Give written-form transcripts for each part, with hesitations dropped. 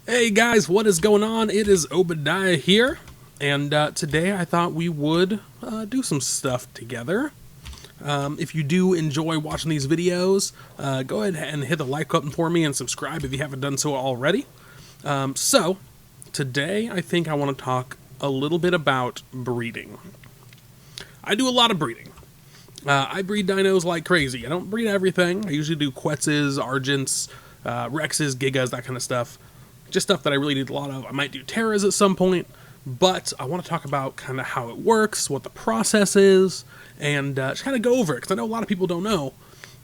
Hey guys, what is going on? It is Obadiah here, and today I thought we would do some stuff together. If you do enjoy watching these videos, go ahead and hit the like button for me and subscribe if you haven't done so already. So, today I think I want to talk a little bit about breeding. I do a lot of breeding. I breed dinos like crazy. I don't breed everything. I usually do Quetzes, Argents, Rexes, Gigas, that kind of stuff. Just stuff that I really need a lot of. I might do Terras at some point, but I want to talk about kind of how it works, what the process is, and just kind of go over it, because I know a lot of people don't know.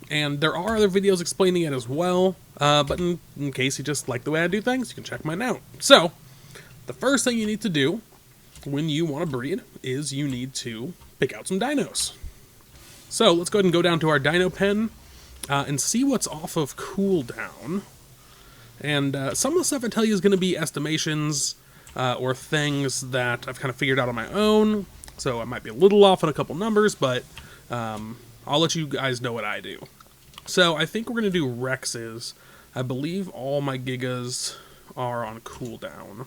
And there are other videos explaining it as well, but in case you just like the way I do things, you can check mine out. So, the first thing you need to do when you want to breed is you need to pick out some dinos. So, let's go ahead and go down to our dino pen and see what's off of cooldown. And some of the stuff I tell you is going to be estimations or things that I've kind of figured out on my own. So I might be a little off on a couple numbers, but I'll let you guys know what I do. So I think we're going to do Rexes. I believe all my Gigas are on cooldown.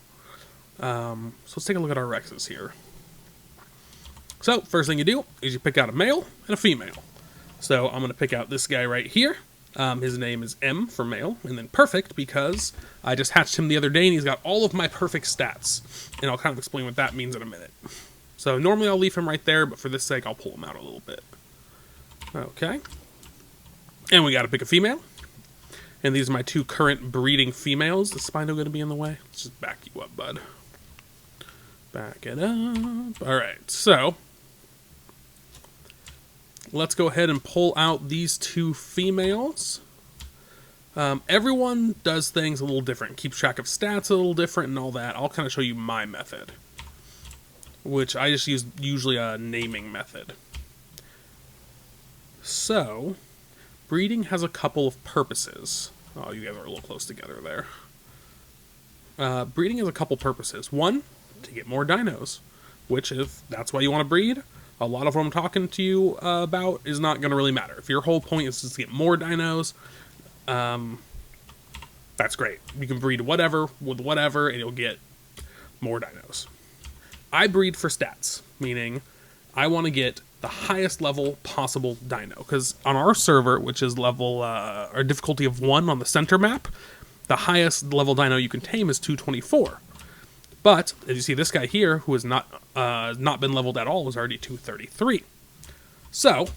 So let's take a look at our Rexes here. So first thing you do is you pick out a male and a female. So I'm going to pick out this guy right here. His name is M for male, and then perfect because I just hatched him the other day and he's got all of my perfect stats. And I'll kind of explain what that means in a minute. So normally I'll leave him right there, but for this sake I'll pull him out a little bit. Okay. And we gotta pick a female. And these are my two current breeding females. Is Spino gonna be in the way? Let's just back you up, bud. Back it up. Alright, so let's go ahead and pull out these two females. Everyone does things a little different, keeps track of stats a little different and all that. I'll kind of show you my method, which I just use usually a naming method. So, breeding has a couple of purposes. Oh, you guys are a little close together there. Breeding has a couple purposes. One, to get more dinos, which if that's why you want to breed, a lot of what I'm talking to you about is not going to really matter. If your whole point is just to get more dinos, that's great. You can breed whatever with whatever, and you'll get more dinos. I breed for stats, meaning I want to get the highest level possible dino. Because on our server, which is level or difficulty of 1 on the center map, the highest level dino you can tame is 224. But, as you see, this guy here, who has not been leveled at all, is already 233. So,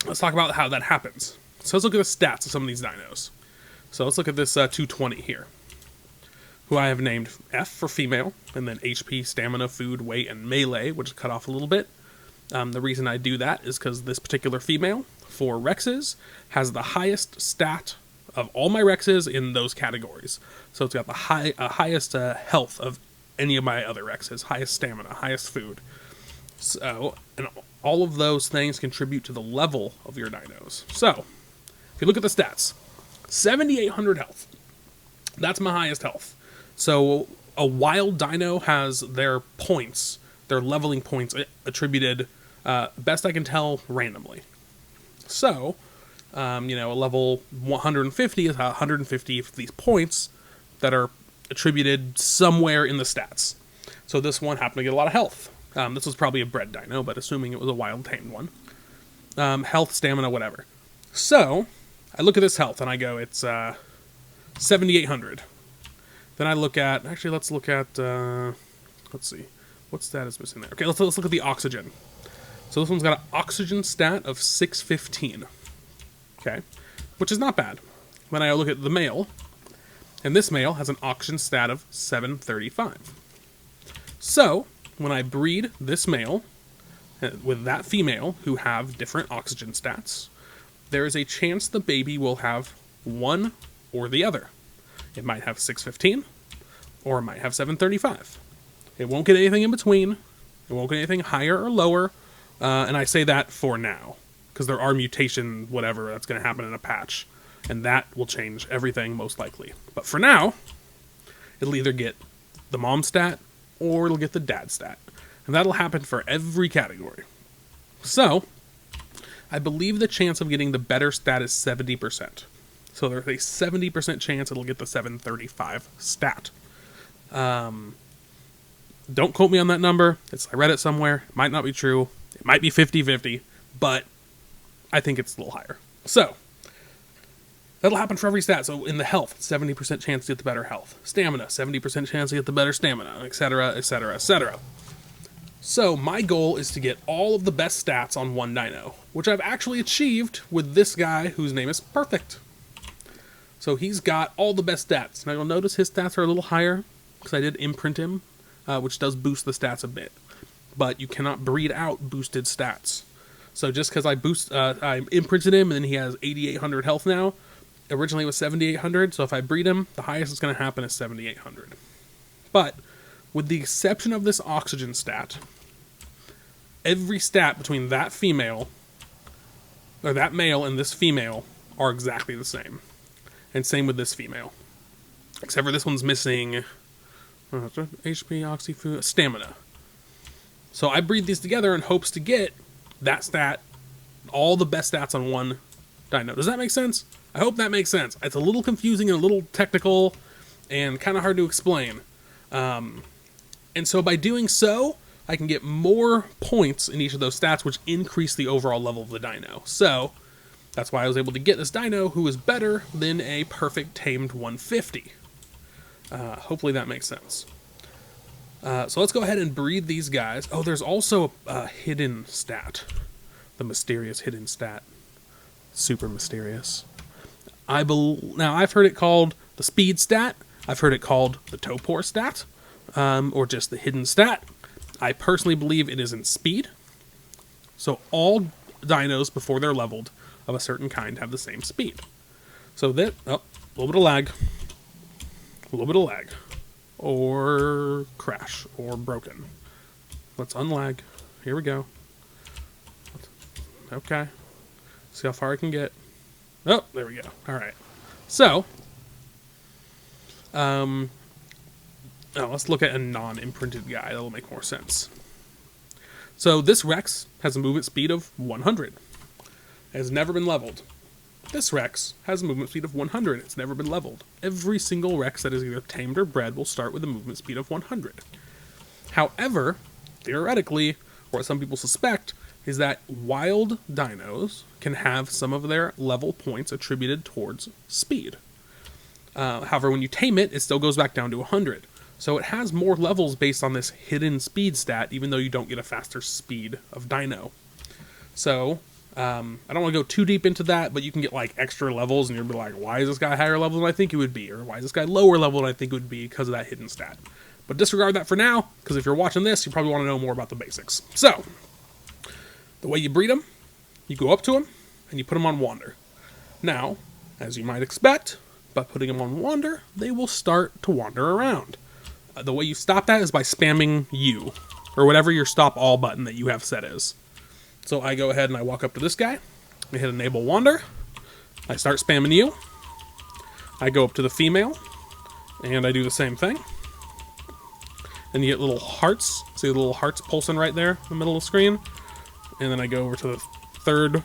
let's talk about how that happens. So let's look at the stats of some of these dinos. So let's look at this 220 here, who I have named F for female, and then HP, stamina, food, weight, and melee, which is cut off a little bit. The reason I do that is because this particular female, for Rexes, has the highest stat of all my Rexes in those categories. So it's got the highest health of any of my other Rexes, highest stamina, highest food. So, and all of those things contribute to the level of your dinos. So, if you look at the stats, 7,800 health. That's my highest health. So, a wild dino has their points, their leveling points attributed, best I can tell, randomly. So, a level 150 is 150 of these points that are attributed somewhere in the stats. So this one happened to get a lot of health. This was probably a bred dino, but assuming it was a wild tamed one. Health, stamina, whatever. So, I look at this health and I go, it's 7,800. Then I look at, actually let's look at, let's see, what stat is missing there? Okay, let's look at the oxygen. So this one's got an oxygen stat of 615. Okay, which is not bad. When I look at the male, and this male has an oxygen stat of 735. So, when I breed this male with that female who have different oxygen stats, there is a chance the baby will have one or the other. It might have 615, or it might have 735. It won't get anything in between. It won't get anything higher or lower. And I say that for now, because there are mutation whatever that's going to happen in a patch. And that will change everything, most likely. But for now, it'll either get the mom stat, or it'll get the dad stat. And that'll happen for every category. So, I believe the chance of getting the better stat is 70%. So there's a 70% chance it'll get the 735 stat. Don't quote me on that number. I read it somewhere. It might not be true. It might be 50-50, but I think it's a little higher. So that'll happen for every stat. So in the health, 70% chance to get the better health. Stamina, 70% chance to get the better stamina, etc., etc., etc. So my goal is to get all of the best stats on one dino, which I've actually achieved with this guy whose name is Perfect. So he's got all the best stats. Now you'll notice his stats are a little higher because I did imprint him, which does boost the stats a bit. But you cannot breed out boosted stats. So just because I imprinted him and then he has 8,800 health now, originally it was 7,800, so if I breed him, the highest that's going to happen is 7,800. But with the exception of this oxygen stat, every stat between that female, or that male and this female, are exactly the same. And same with this female. Except for this one's missing HP, oxy, food, stamina. So I breed these together in hopes to get that stat, all the best stats on one dino. Does that make sense? I hope that makes sense. It's a little confusing and a little technical and kind of hard to explain. And so by doing so, I can get more points in each of those stats, which increase the overall level of the dino. So that's why I was able to get this dino who is better than a perfect tamed 150. Hopefully that makes sense. So let's go ahead and breed these guys. Oh, there's also a hidden stat. The mysterious hidden stat. Super mysterious. Now, I've heard it called the speed stat. I've heard it called the topor stat. Or just the hidden stat. I personally believe it is in speed. So all dinos, before they're leveled, of a certain kind have the same speed. So that, oh, a little bit of lag. A little bit of lag. Or crash. Or broken. Let's unlag. Here we go. Okay. See how far I can get. Oh, there we go. Alright. So, let's look at a non-imprinted guy. That'll make more sense. So this Rex has a movement speed of 100. It has never been leveled. This Rex has a movement speed of 100. It's never been leveled. Every single Rex that is either tamed or bred will start with a movement speed of 100. However, theoretically, or what some people suspect, is that wild dinos can have some of their level points attributed towards speed. However, when you tame it, it still goes back down to 100. So it has more levels based on this hidden speed stat, even though you don't get a faster speed of dino. So, I don't want to go too deep into that, but you can get like extra levels and you'll be like, why is this guy higher level than I think he would be? Or why is this guy lower level than I think it would be because of that hidden stat? But disregard that for now, because if you're watching this, you probably want to know more about the basics. So, the way you breed them, you go up to them, and you put them on wander. Now, as you might expect, by putting them on wander, they will start to wander around. The way you stop that is by spamming U, or whatever your stop all button that you have set is. So I go ahead and I walk up to this guy, I hit enable wander, I start spamming U, I go up to the female, and I do the same thing. And you get little hearts, see the little hearts pulsing right there in the middle of the screen? And then I go over to the third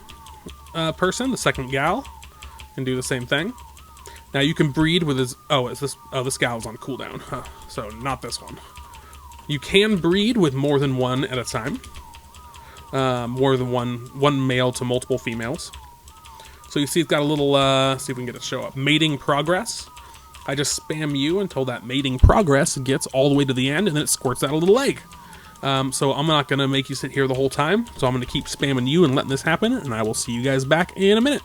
person, the second gal, and do the same thing. Now you can breed with his... this gal's on cooldown. So not this one. You can breed with more than one at a time. More than one male to multiple females. So you see it's got a little... see if we can get it to show up. Mating progress. I just spam U until that mating progress gets all the way to the end, and then it squirts out a little egg. So I'm not going to make you sit here the whole time, so I'm going to keep spamming you and letting this happen, and I will see you guys back in a minute.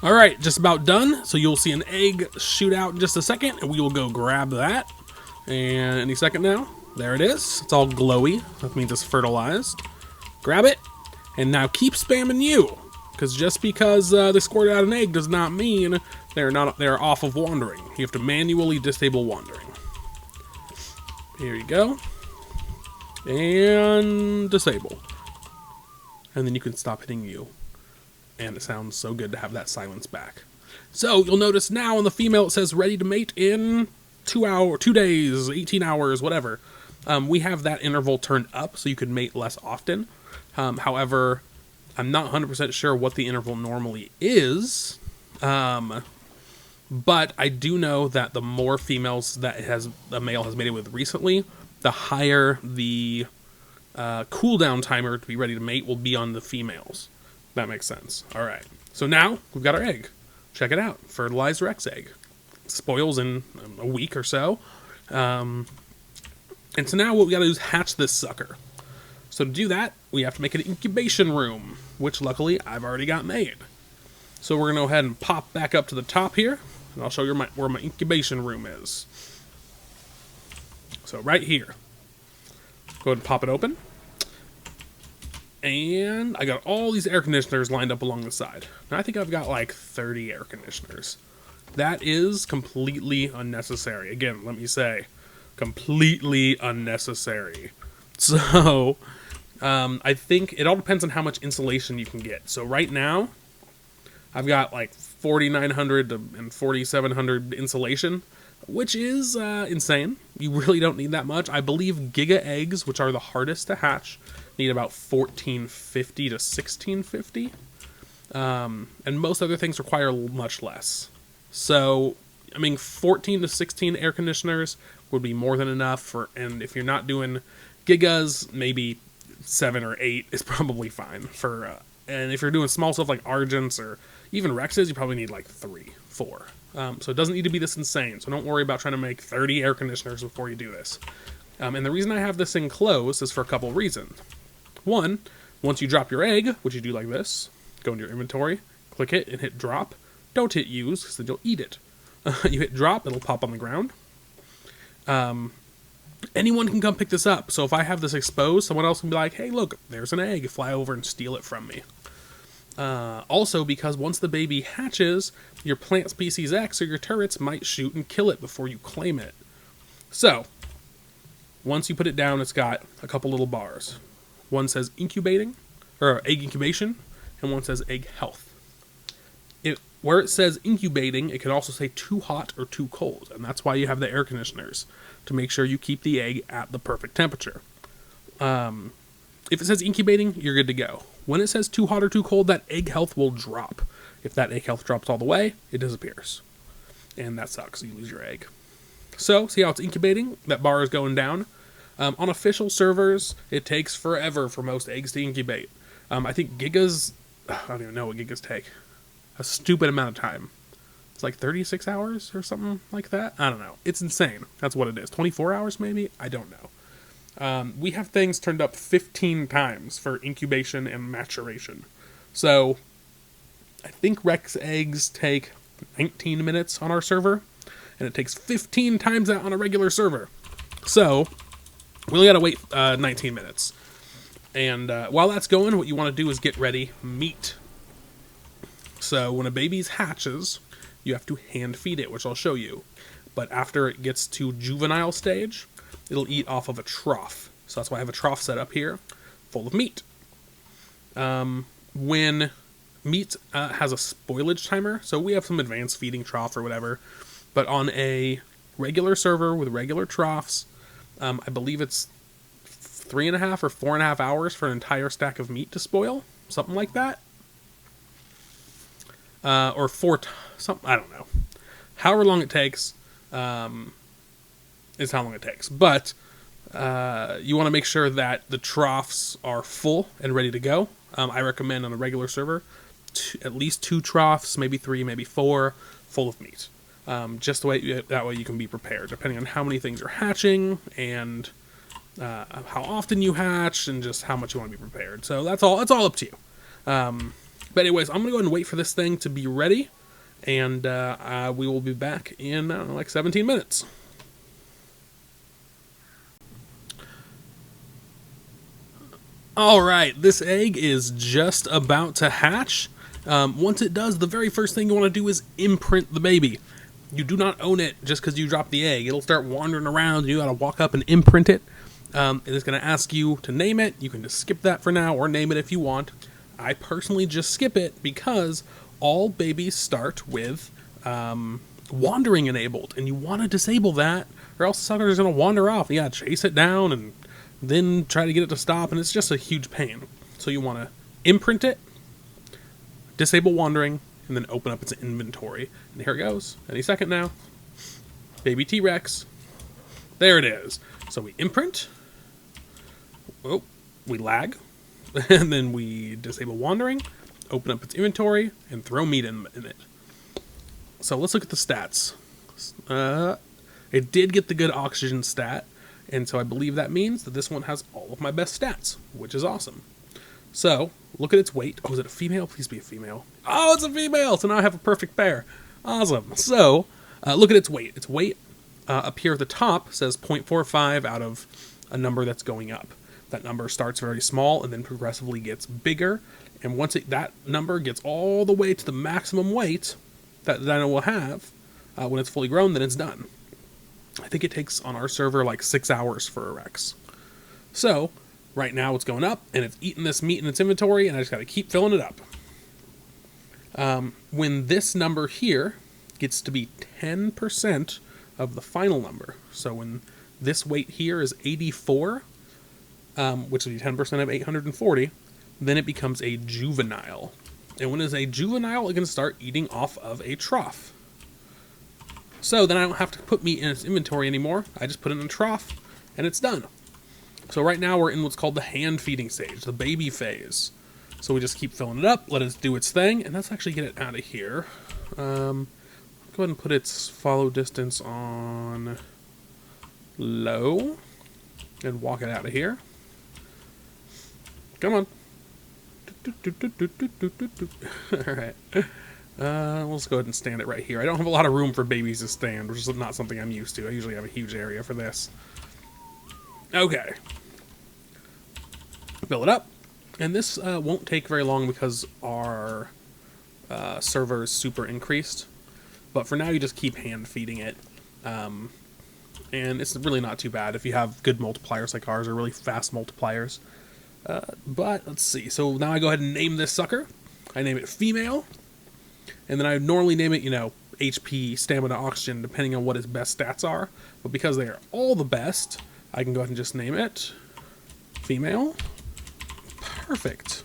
Alright, just about done, so you'll see an egg shoot out in just a second, and we will go grab that. And any second now, there it is. It's all glowy, that means it's fertilized. Grab it, and now keep spamming you, because just because they squirted out an egg does not mean they're off of wandering. You have to manually disable wandering. Here you go. And disable. And then you can stop hitting U. And it sounds so good to have that silence back. So you'll notice now on the female it says ready to mate in 2 days, 18 hours, whatever. We have that interval turned up so you can mate less often. However, I'm not 100% sure what the interval normally is, but I do know that the more females that a male has mated with recently, the higher the cooldown timer to be ready to mate will be on the females. That makes sense. All right. So now we've got our egg. Check it out. Fertilized Rex egg. Spoils in a week or so. And so now what we got to do is hatch this sucker. So to do that, we have to make an incubation room, which luckily I've already got made. So we're going to go ahead and pop back up to the top here, and I'll show you where my incubation room is. So right here. Go ahead and pop it open. And I got all these air conditioners lined up along the side. Now I think I've got like 30 air conditioners. That is completely unnecessary. Again, let me say, completely unnecessary. So, I think it all depends on how much insulation you can get. So right now, I've got like 4,900 and 4,700 insulation, which is insane. You really don't need that much. I believe Giga eggs, which are the hardest to hatch, need about 1,450 to 1,650. And most other things require much less. So, I mean, 14 to 16 air conditioners would be more than enough. And if you're not doing Gigas, maybe 7 or 8 is probably fine. And if you're doing small stuff like Argents or even Rexes, you probably need like 3, 4. So it doesn't need to be this insane. So don't worry about trying to make 30 air conditioners before you do this. And the reason I have this enclosed is for a couple reasons. One, once you drop your egg, which you do like this, go into your inventory, click it, and hit drop. Don't hit use, because then you'll eat it. You hit drop, it'll pop on the ground. Anyone can come pick this up. So if I have this exposed, someone else can be like, hey, look, there's an egg. Fly over and steal it from me. Also, because once the baby hatches, your plant species X or your turrets might shoot and kill it before you claim it. So, once you put it down, it's got a couple little bars. One says incubating, or egg incubation, and one says egg health. Where it says incubating, it can also say too hot or too cold, and that's why you have the air conditioners, to make sure you keep the egg at the perfect temperature. If it says incubating, you're good to go. When it says too hot or too cold, that egg health will drop. If that egg health drops all the way, it disappears. And that sucks, you lose your egg. So, see how it's incubating? That bar is going down. On official servers, it takes forever for most eggs to incubate. I think Gigas, I don't even know what Gigas take. A stupid amount of time. It's like 36 hours or something like that. I don't know. It's insane. That's what it is. 24 hours maybe? I don't know. We have things turned up 15 times for incubation and maturation. So, I think Rex eggs take 19 minutes on our server, and it takes 15 times that on a regular server. So, we only gotta wait 19 minutes. And while that's going, what you want to do is get ready meat. So when a baby hatches, you have to hand feed it, which I'll show you. But after it gets to juvenile stage, it'll eat off of a trough. So that's why I have a trough set up here, full of meat. When meat has a spoilage timer, so we have some advanced feeding trough or whatever, but on a regular server with regular troughs, I believe it's 3.5 or 4.5 hours for an entire stack of meat to spoil, something like that. Or something, I don't know. However long it takes, is how long it takes. But, you want to make sure that the troughs are full and ready to go. I recommend on a regular server, at least 2 troughs, maybe 3, maybe 4, full of meat. Just that way you can be prepared, depending on how many things are hatching, and, how often you hatch, and just how much you want to be prepared. So that's all up to you. But anyways, I'm going to go ahead and wait for this thing to be ready, and we will be back in, I don't know, like 17 minutes. Alright, this egg is just about to hatch. Once it does, the very first thing you want to do is imprint the baby. You do not own it just because you dropped the egg. It'll start wandering around, and you got to walk up and imprint it. It is going to ask you to name it. You can just skip that for now, or name it if you want. I personally just skip it because all babies start with wandering enabled, and you want to disable that, or else the sucker is going to wander off. You got to chase it down and then try to get it to stop, and it's just a huge pain. So you want to imprint it, disable wandering, and then open up its inventory. And here it goes. Any second now. Baby T-Rex. There it is. So we imprint. Oh, we lag. And then we disable wandering, open up its inventory, and throw meat in it. So let's look at the stats. It did get the good oxygen stat, and so I believe that means that this one has all of my best stats, which is awesome. So, look at its weight. Oh, is it a female? Please be a female. Oh, it's a female! So now I have a perfect pair. Awesome. So, look at its weight. Its weight up here at the top says 0.45 out of a number that's going up. That number starts very small and then progressively gets bigger. And once that number gets all the way to the maximum weight that the dino will have, when it's fully grown, then it's done. I think it takes on our server like 6 hours for a Rex. So, right now it's going up, and it's eating this meat in its inventory, and I just got to keep filling it up. When this number here gets to be 10% of the final number, so when this weight here is 84, which would be 10% of 840, then it becomes a juvenile. And when it's a juvenile, it can start eating off of a trough. So then I don't have to put meat in its inventory anymore. I just put it in a trough, and it's done. So right now we're in what's called the hand feeding stage, the baby phase. So we just keep filling it up, let it do its thing, and let's actually get it out of here. Go ahead and put its follow distance on low, and walk it out of here. Come on. Alright. Let's go ahead and stand it right here. I don't have a lot of room for babies to stand, which is not something I'm used to. I usually have a huge area for this. Okay. Fill it up. And this won't take very long because our server is super increased. But for now, you just keep hand feeding it. And it's really not too bad if you have good multipliers like ours, or really fast multipliers. But let's see. So now I go ahead and name this sucker. I name it female. And then I normally name it, HP, stamina, oxygen, depending on what its best stats are. But because they are all the best, I can go ahead and just name it female. Perfect.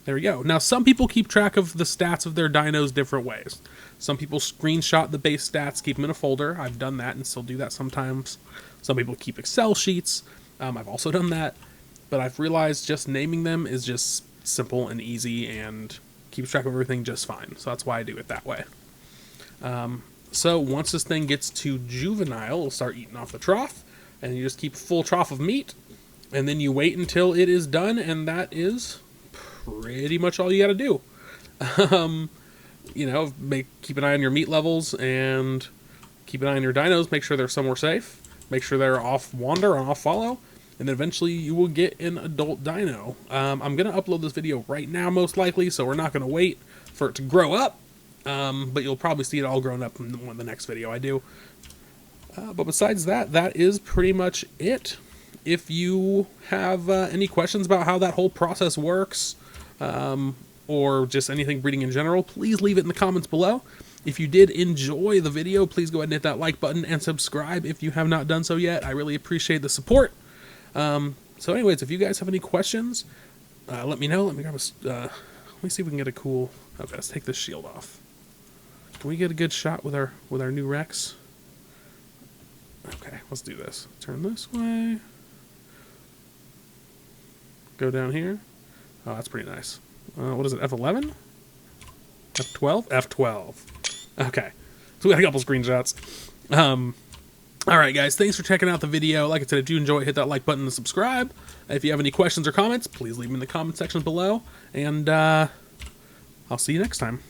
There we go. Now, some people keep track of the stats of their dinos different ways. Some people screenshot the base stats, keep them in a folder. I've done that and still do that sometimes. Some people keep Excel sheets. I've also done that. But I've realized just naming them is just simple and easy and keeps track of everything just fine. So that's why I do it that way. So once this thing gets to juvenile, it'll start eating off the trough. And you just keep a full trough of meat. And then you wait until it is done, and that is pretty much all you got to do. Keep an eye on your meat levels, and keep an eye on your dinos. Make sure they're somewhere safe. Make sure they're off wander or off follow. And then eventually you will get an adult dino. I'm going to upload this video right now, most likely, so we're not going to wait for it to grow up. But you'll probably see it all grown up in the next video I do. But besides that, that is pretty much it. If you have any questions about how that whole process works, or just anything breeding in general, please leave it in the comments below. If you did enjoy the video, please go ahead and hit that like button and subscribe if you have not done so yet. I really appreciate the support. So anyways, if you guys have any questions, let me know. Let me grab a, let me see if we can get a cool, okay, let's take this shield off. Can we get a good shot with our new Rex? Okay, let's do this. Turn this way. Go down here. Oh, that's pretty nice. What is it, F11? F12? F12. Okay, so we got a couple screenshots. Alright guys, thanks for checking out the video. Like I said, if you enjoy it, hit that like button and subscribe. If you have any questions or comments, please leave them in the comment section below. And I'll see you next time.